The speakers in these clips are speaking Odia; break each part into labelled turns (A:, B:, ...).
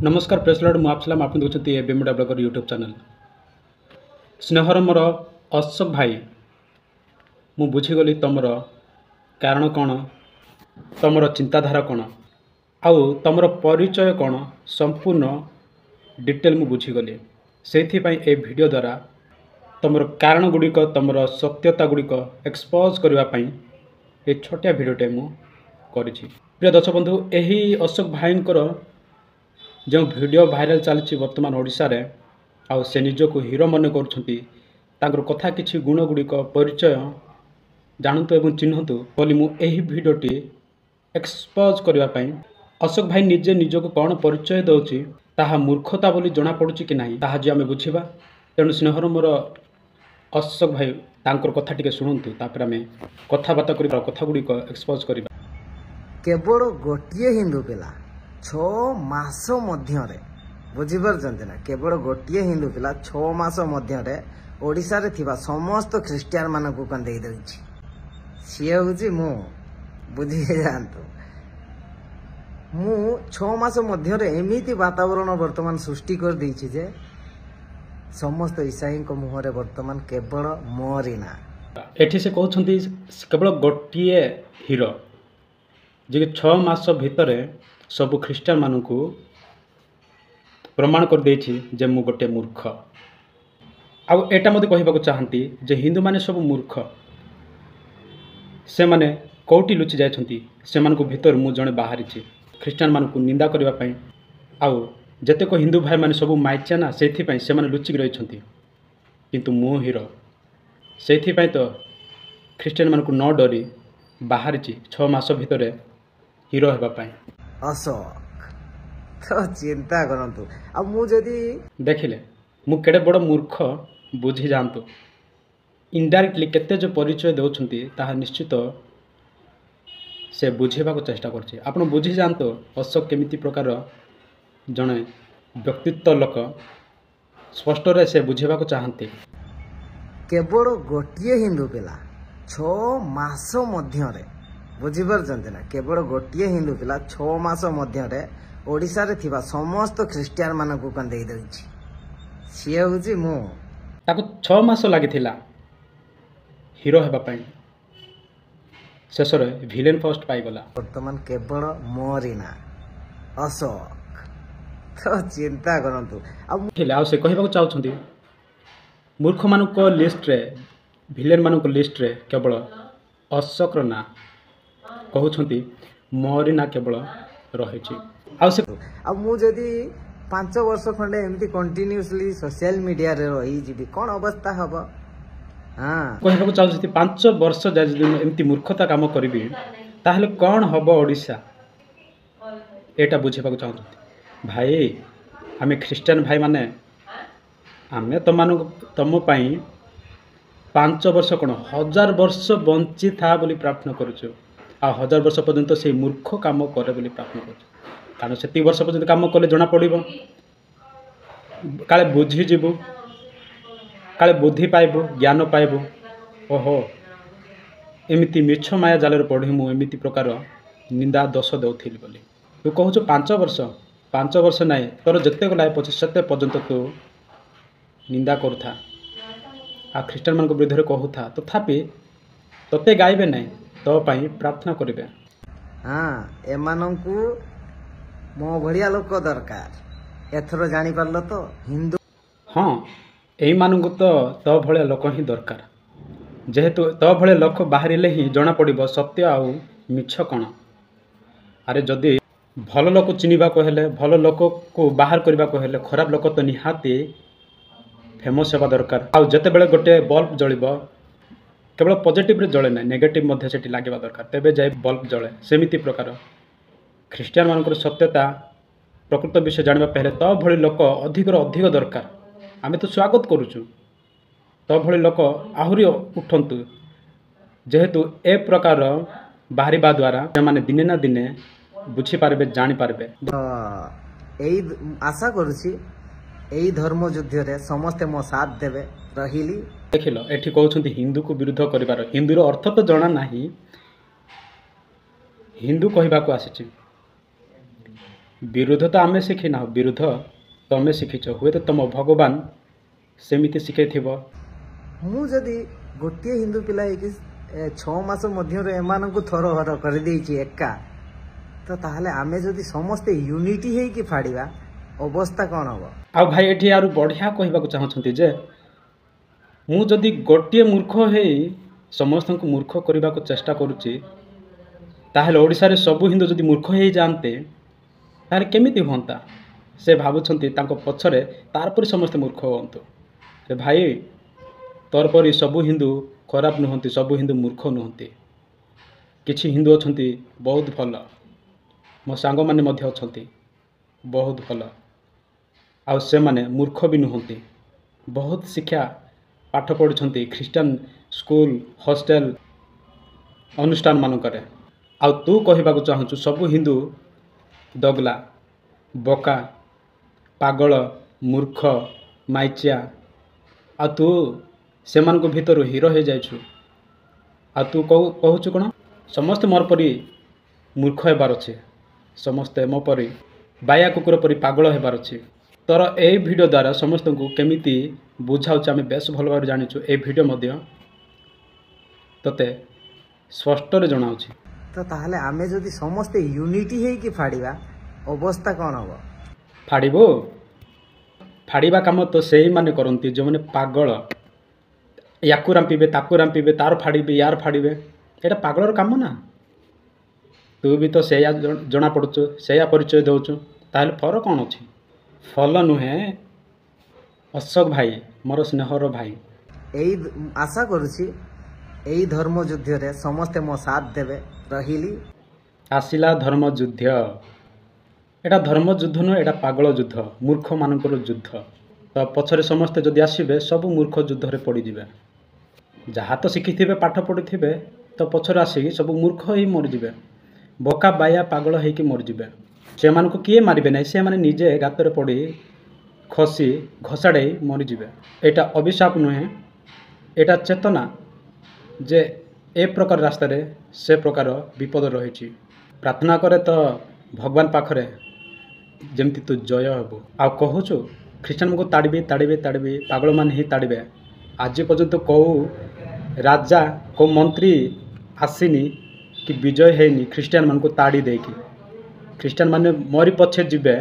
A: नमस्कार प्रेस लॉर्ड मुआपसलाम आप देखते हैं बेमुडा ब्लॉगर यूट्यूब चैनल स्नेहर मोर अशोक भाई मु बुझीगली तुमर कारण कौन तुमर चिंताधारा कौन आउ तुमर परिचय कौन संपूर्ण डिटेल मु बुझीगली से ए वीडियो द्वारा तुमर कारण गुड़िक तुमर सत्यता गुड़िक एक्सपोज करने ये छोटिया वीडियोटे मु करिछि। प्रिय दर्शक बंधु यही अशोक भाईंकर जो वीडियो भाइराल चलती वर्तमान ओडिशा रे आउ से निजको हीरो मन कर कथा किछि गुण गुड़िक परिचय जानतु एवं चिन्हतु बोली मु एही वीडियोटी एक्सपोज करने अशोक भाई निजे निजको कौन परिचय दौची ताहा मूर्खता बोली जना पड़ुछि कि नाही ताहा जे आमे बुझिबा। तेणु स्नेहर मोर अशोक भाई तांकर कथा टिके शुणुतु तापर आमे कथाबार्ता करिबा कथा गुड़िक एक्सपोज करिबा।
B: केवल गोटे हिंदू पिला 6 मास मध्य बुझीपार ना केवल गोटे हिंदू पिला 6 मास मध्य ओडिशा रे थिबा समस्त ख्रीस्टियान मान को कंदे देछि सी हूँ मु बुझी जातु मु 6 मास मध्य एमिति वातावरण वर्तमान सृष्टि कर देछि जे समस्त ईसाई को मुहरे वर्तमान केवल मोरी ना
A: एठी से कहउछंती केवल गोटे हीरो जे 6 मास भितर सबु ख्रीस्टान मान को प्रमाण कर देछि जे मु गोटे मूर्ख आउ एटा मते कहबाक चाहंती जे हिंदू माने सब मूर्ख से माने कोठी लुचि जायछंती से मान को भीतर मु जणे बाहरी छी ख्रीस्टान मान को निंदा करबा पई आउ जते को हिंदू भाई माने सब माइचा ना सेथि पई से माने लुचि रहिछंती किंतु मु हीरो सेथि पई तो ख्रीस्टान मान को न डरी बाहरी छी 6 मास भितर हीरो हेबा पई।
B: अशोक तो चिंता करंतु आ मु जदी
A: देखिले मु केडे बड़ मूर्ख बुझी जानतु इनडायरेक्टली केते जो परिचय दउछंती ताहा निश्चित से बुझेबा को चेष्टा करछि। आपण बुझी जानतु अशोक केमिति प्रकार जणे व्यक्तित्व लोक स्पष्ट रे से बुझेबा को चाहंती।
B: केवल गोटे हिंदू पिला 6 मास मध्य बुझीपार ना केवल गोटे हिंदू पिला 6 मास मध्य ओडिशा रे थिबा समस्त ख्रीस्टियान मान को कंदे देछि सी हूँ मु
A: ताको 6 मास लागिथिला हीरो हेबा पई शेष रे विलेन पोस्ट पाई गला
B: वर्तमान केवल मोरी ना अशोक तो चिंता करंतु
A: आ से कहबाक चाहछंती मूर्ख मान को लिस्ट रे विलेन मान को लिस्ट रे केवल अशोक ना कहउछंती मोरी ना केवल रहिछि।
B: आ मु जदी 5 वर्ष खंडे एमती कंटिन्यूअसली सोशल मीडिया रे रही जिबी कोन अवस्था हबो। हां
A: कहबाक चाहछंती 5 वर्ष जदी एमती मूर्खता काम करबी ताहले कोन हबो ओडिशा एटा बुझेबाक चाहछंती। भाई आमे ख्रीस्टियन भाई माने आमे तम पई 5 वर्ष कोन 1000 वर्ष बंची था बोली प्रार्थना करूछु आ 1000 वर्ष पर्यंत से मूर्ख काम करे बोली प्रार्थना करूछु कारण से 3 वर्ष पर्यंत काम कले जना पड़िबो काले बुझी जीवु काले बुद्धि पाइबु ज्ञान पाइबु ओहो एमिति मिछ माया जाल पढ़ी मु एमिति प्रकार निंदा दोष देउथिली बोली तू कहूछु 5 वर्ष नाई तोर जते गलाय 25 पर्यंत तू निंदा करूथा आ ख्रीस्टान मान विरुद्ध कहूथा तथापि तते गाइबे नहीं तो पाई प्रार्थना करिवे।
B: हाँ एमानंकु मो भड़िया लोक दरकार एथरो जानी पारलो तो हिंदू
A: हाँ एई मानंकु तो भलिया लोक ही दरकार जेहेतु तो भलिया लोक बाहरिले ही जना पड़िबो सत्य आउ मिछ कोन। अरे जदि भल लोक चिनिबा को हेले भल लोक को बाहर करबा को हेले खराब लोक तो निहाती फेमस हेबा दरकार आउ जते बेले गोटे बल्ब जळिबो केवल पॉजिटिव रे जळे ना नेगेटिव मध्ये सेठी लागेबा दरकार तेबे जाय बल्ब जळे सेमिति प्रकार ख्रीस्टियन मानकर सत्यता प्रकृत विषय जानबा पहले तो भली लोक अधिक दरकार आमे तो स्वागत करूछु तो भली लोक आहुरी उठंतु जेहेतु ए प्रकार बाहरिबा द्वारा माने दिने ना दिने बुझी पारबे जानि पारबे।
B: एई आशा करूछि एई धर्म युद्ध रे समस्त मो साथ देबे रहिली।
A: देखिल एठी कहउछंती हिंदू को विरुद्ध करिबार हिंदूर अर्थ तो जना नाही हिंदू कहबा को आसीछि ବିରୁଦ୍ଧ ତ ଆମେ ଶିଖିନା, ବିରୁଦ୍ଧ ତମେ ଶିଖିଛ। ହୁଏତ ତମ ଭଗବାନ ସେମିତି ଶିଖେଇଥିବ।
B: ମୁଁ ଯଦି ଗୋଟିଏ ହିନ୍ଦୁ ପିଲା ହେଇକି 6 ମାସ ମଧ୍ୟରେ ଏମାନଙ୍କୁ ଥରହର କରିଦେଇଛି ଏକା, ତ ତାହେଲେ ଆମେ ଯଦି ସମସ୍ତେ ୟୁନିଟି ହେଇକି ଫାଡ଼ିବା ଅବସ୍ଥା କ'ଣ ହବ?
A: ଆଉ ଭାଇ ଏଠି ଆହୁରି ବଢ଼ିଆ କହିବାକୁ ଚାହୁଁଛନ୍ତି ଯେ ମୁଁ ଯଦି ଗୋଟିଏ ମୂର୍ଖ ହେଇ ସମସ୍ତଙ୍କୁ ମୂର୍ଖ କରିବାକୁ ଚେଷ୍ଟା କରୁଛି, ତାହେଲେ ଓଡ଼ିଶାରେ ସବୁ ହିନ୍ଦୁ ଯଦି ମୂର୍ଖ ହେଇଯାଆନ୍ତେ ତାହେଲେ କେମିତି ହୁଅନ୍ତା? ସେ ଭାବୁଛନ୍ତି ତାଙ୍କ ପଛରେ ତାର ପରି ସମସ୍ତେ ମୂର୍ଖ ହୁଅନ୍ତୁ। ଭାଇ, ତୋର ପରି ସବୁ ହିନ୍ଦୁ ଖରାପ ନୁହନ୍ତି, ସବୁ ହିନ୍ଦୁ ମୂର୍ଖ ନୁହନ୍ତି। କିଛି ହିନ୍ଦୁ ଅଛନ୍ତି ବହୁତ ଭଲ, ମୋ ସାଙ୍ଗମାନେ ମଧ୍ୟ ଅଛନ୍ତି ବହୁତ ଭଲ, ଆଉ ସେମାନେ ମୂର୍ଖ ବି ନୁହନ୍ତି। ବହୁତ ଶିକ୍ଷା ପାଠ ପଢ଼ୁଛନ୍ତି ଖ୍ରୀଷ୍ଟିଆନ ସ୍କୁଲ, ହଷ୍ଟେଲ, ଅନୁଷ୍ଠାନ ମାନଙ୍କରେ। ଆଉ ତୁ କହିବାକୁ ଚାହୁଁଛୁ ସବୁ ହିନ୍ଦୁ ଦଗଲା, ବୋକା, ପାଗଳ, ମୂର୍ଖ, ମାଇଚିଆ, ଆଉ ତୁ ସେମାନଙ୍କ ଭିତରୁ ହିରୋ ହେଇଯାଇଛୁ। ଆଉ ତୁ କହୁଛୁ କ'ଣ ସମସ୍ତେ ମୋର ପରି ମୂର୍ଖ ହେବାର ଅଛି, ସମସ୍ତେ ମୋ ପରି ବାୟା କୁକୁର ପରି ପାଗଳ ହେବାର ଅଛି। ତୋର ଏହି ଭିଡ଼ିଓ ଦ୍ୱାରା ସମସ୍ତଙ୍କୁ କେମିତି ବୁଝାଉଛି ଆମେ ବେଶ ଭଲ ଭାବରେ ଜାଣିଛୁ। ଏହି ଭିଡ଼ିଓ ମଧ୍ୟ ତୋତେ ସ୍ପଷ୍ଟରେ ଜଣାଉଛି।
B: ତ ତାହେଲେ ଆମେ ଯଦି ସମସ୍ତେ ୟୁନିଟି ହେଇକି ଫାଡ଼ିବା ଅବସ୍ଥା କ'ଣ ହବ?
A: ଫାଡ଼ିବା କାମ ତ ସେଇମାନେ କରନ୍ତି ଯେଉଁମାନେ ପାଗଳ। ୟାକୁ ରାମ୍ପିବେ, ତାକୁ ରାମ୍ପିବେ, ତାର ଫାଡ଼ିବେ, ୟାର ଫାଡ଼ିବେ। ଏଇଟା ପାଗଳର କାମ ନା। ତୁ ବି ତ ସେଇଆ ଜଣାପଡ଼ୁଛୁ, ସେଇଆ ପରିଚୟ ଦେଉଛୁ। ତାହେଲେ ଫରକ କ'ଣ ଅଛି? ଫଲ ନୁହେଁ ଅଶୋକ ଭାଇ, ମୋର ସ୍ନେହର ଭାଇ।
B: ଏଇ ଆଶା କରୁଛି ଏଇ ଧର୍ମ ଯୁଦ୍ଧରେ ସମସ୍ତେ ମୋ ସାଥ ଦେବେ। ରହିଲି।
A: ଆସିଲା ଧର୍ମ ଯୁଦ୍ଧ। ଏଇଟା ଧର୍ମ ଯୁଦ୍ଧ ନୁହେଁ, ଏଇଟା ପାଗଳ ଯୁଦ୍ଧ, ମୂର୍ଖମାନଙ୍କର ଯୁଦ୍ଧ। ତ ପଛରେ ସମସ୍ତେ ଯଦି ଆସିବେ ସବୁ ମୂର୍ଖ ଯୁଦ୍ଧରେ ପଡ଼ିଯିବେ। ଯାହା ତ ଶିଖିଥିବେ, ପାଠ ପଢ଼ିଥିବେ, ତ ପଛରେ ଆସିକି ସବୁ ମୂର୍ଖ ହେଇ ମରିଯିବେ, ବୋକା ବାୟା ପାଗଳ ହେଇକି ମରିଯିବେ। ସେମାନଙ୍କୁ କିଏ ମାରିବେ ନାହିଁ, ସେମାନେ ନିଜେ ଗାତରେ ପଡ଼ି ଖସି ଘୋଷାଡ଼େଇ ମରିଯିବେ। ଏଇଟା ଅଭିଶାପ ନୁହେଁ, ଏଇଟା ଚେତନା ଯେ ଏ ପ୍ରକାର ରାସ୍ତାରେ ସେ ପ୍ରକାର ବିପଦ ରହିଛି। ପ୍ରାର୍ଥନା କରେ ତ ଭଗବାନ ପାଖରେ ଯେମିତି ତୁ ଜୟ ହେବୁ। ଆଉ କହୁଛୁ ଖ୍ରୀଷ୍ଟିଆନମାନଙ୍କୁ ତାଡ଼ିବି, ପାଗଳମାନେ ହିଁ ତାଡ଼ିବେ। ଆଜି ପର୍ଯ୍ୟନ୍ତ କେଉଁ ରାଜା, କେଉଁ ମନ୍ତ୍ରୀ ଆସିନି କି ବିଜୟ ହେଇନି ଖ୍ରୀଷ୍ଟିଆନମାନଙ୍କୁ ତାଡ଼ି ଦେଇକି। ଖ୍ରୀଷ୍ଟିଆନମାନେ ମରି ପଛେ ଯିବେ,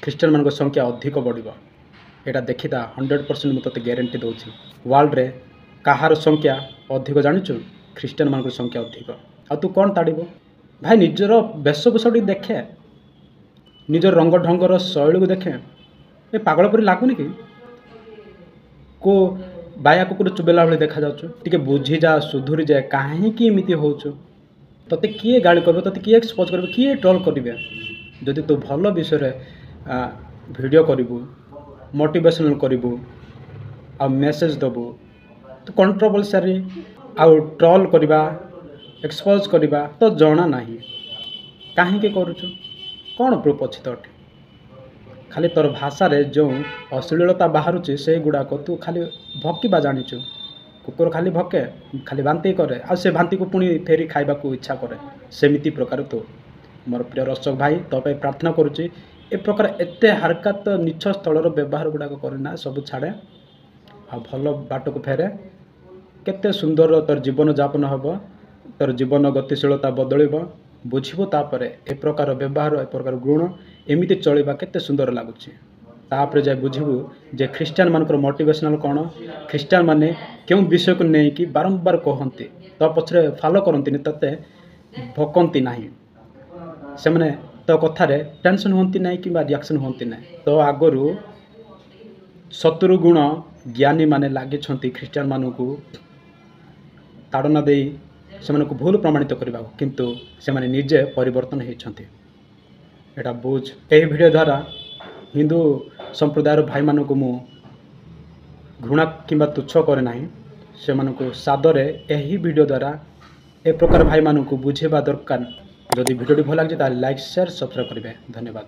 A: ଖ୍ରୀଷ୍ଟିଆନମାନଙ୍କ ସଂଖ୍ୟା ଅଧିକ ବଢ଼ିବ। ଏଇଟା ଦେଖିଥା, 100% ମୁଁ ତୋତେ ଗ୍ୟାରେଣ୍ଟି ଦେଉଛି। ୱାର୍ଲଡ଼ରେ କାହାର ସଂଖ୍ୟା ଅଧିକ ଜାଣିଛୁ? ଖ୍ରୀଷ୍ଟିଆନମାନଙ୍କର ସଂଖ୍ୟା ଅଧିକ। ଆଉ ତୁ କ'ଣ ତାଡ଼ିବୁ? ଭାଇ ନିଜର ବେଶଭୂଷାଟି ଦେଖେ, ନିଜର ରଙ୍ଗ ଢଙ୍ଗର ଶୈଳୀକୁ ଦେଖେ। ଏ ପାଗଳ ପରି ଲାଗୁନି କି? କେଉଁ ବାୟା କୁକୁର ଚୁବେଇଲା ଭଳି ଦେଖାଯାଉଛୁ? ଟିକେ ବୁଝିଯା, ସୁଧୁରି ଯା, କାହିଁକି ଏମିତି ହେଉଛୁ? ତୋତେ କିଏ ଗାଳି କରିବ, ତୋତେ କିଏ ଏକ୍ସପୋଜ୍ କରିବ, କିଏ ଟ୍ରୋଲ୍ କରିବେ? ଯଦି ତୁ ଭଲ ବିଷୟରେ ଭିଡ଼ିଓ କରିବୁ, ମୋଟିଭେସନାଲ୍ କରିବୁ, ଆଉ ମେସେଜ୍ ଦେବୁ, ତୁ କଣ୍ଟ୍ରୋଭର୍ସିଆଲି ଆଉ ଟ୍ରୋଲ୍ କରିବା, ଏକ୍ସପୋଜ୍ କରିବା ତ ଜଣା ନାହିଁ। କାହିଁକି କରୁଛୁ? କ'ଣ ପ୍ରୁଫ୍ ଅଛି ତୋଠି? ଖାଲି ତୋର ଭାଷାରେ ଯେଉଁ ଅଶ୍ଳୀଳତା ବାହାରୁଛି ସେଇଗୁଡ଼ାକ ତୁ ଖାଲି ଭକିବା ଜାଣିଛୁ। କୁକୁର ଖାଲି ଭକେ, ଖାଲି ବାନ୍ତି କରେ, ଆଉ ସେ ବାନ୍ତିକୁ ପୁଣି ଫେରି ଖାଇବାକୁ ଇଚ୍ଛା କରେ। ସେମିତି ପ୍ରକାର ତୁ। ମୋର ପ୍ରିୟ ଅଶୋକ ଭାଇ, ତୋ ପାଇଁ ପ୍ରାର୍ଥନା କରୁଛି ଏ ପ୍ରକାର ଏତେ ହାରକାତ ନିଚ୍ଛ ସ୍ଥଳର ବ୍ୟବହାର ଗୁଡ଼ାକ କରିନା, ସବୁ ଛାଡ଼େ ଆଉ ଭଲ ବାଟକୁ ଫେରେ। କେତେ ସୁନ୍ଦର ତୋର ଜୀବନଯାପନ ହେବ, ତୋର ଜୀବନ ଗତିଶୀଳତା ବଦଳିବ। ବୁଝିବୁ ତାପରେ ଏ ପ୍ରକାର ବ୍ୟବହାର, ଏ ପ୍ରକାର ଗୁଣ ଏମିତି ଚଳିବା କେତେ ସୁନ୍ଦର ଲାଗୁଛି। ତାପରେ ଯାଇ ବୁଝିବୁ ଯେ ଖ୍ରୀଷ୍ଟିଆନମାନଙ୍କର ମୋଟିଭେସନାଲ୍ କ'ଣ, ଖ୍ରୀଷ୍ଟିଆନମାନେ କେଉଁ ବିଷୟକୁ ନେଇକି ବାରମ୍ବାର କହନ୍ତି, ତୋ ପଛରେ ଫଲୋ କରନ୍ତିନି, ତୋତେ ଭକନ୍ତି ନାହିଁ। ସେମାନେ ତୋ କଥାରେ ଟେନସନ୍ ହୁଅନ୍ତି ନାହିଁ କିମ୍ବା ରିଆକ୍ସନ୍ ହୁଅନ୍ତି ନାହିଁ। ତୋ ଆଗରୁ 70 ଗୁଣ ଜ୍ଞାନୀମାନେ ଲାଗିଛନ୍ତି ଖ୍ରୀଷ୍ଟିଆନମାନଙ୍କୁ ତାଡ଼ନା ଦେଇ ସେମାନଙ୍କୁ ଭୁଲ ପ୍ରମାଣିତ କରିବାକୁ, କିନ୍ତୁ ସେମାନେ ନିଜେ ପରିବର୍ତ୍ତନ ହୋଇଛନ୍ତି। ଏଇଟା ବୁଝ। ଏହି ଭିଡ଼ିଓ ଦ୍ୱାରା ହିନ୍ଦୁ ସମ୍ପ୍ରଦାୟର ଭାଇମାନଙ୍କୁ ମୁଁ ଘୃଣା କିମ୍ବା ତୁଚ୍ଛ କରେ ନାହିଁ। ସେମାନଙ୍କୁ ସାଦରେ ଏହି ଭିଡ଼ିଓ ଦ୍ୱାରା ଏ ପ୍ରକାର ଭାଇମାନଙ୍କୁ ବୁଝେଇବା ଦରକାର। ଯଦି ଭିଡ଼ିଓଟି ଭଲ ଲାଗିଛି ତାହେଲେ ଲାଇକ୍, ସେୟାର, ସବସ୍କ୍ରାଇବ୍ କରିବେ। ଧନ୍ୟବାଦ।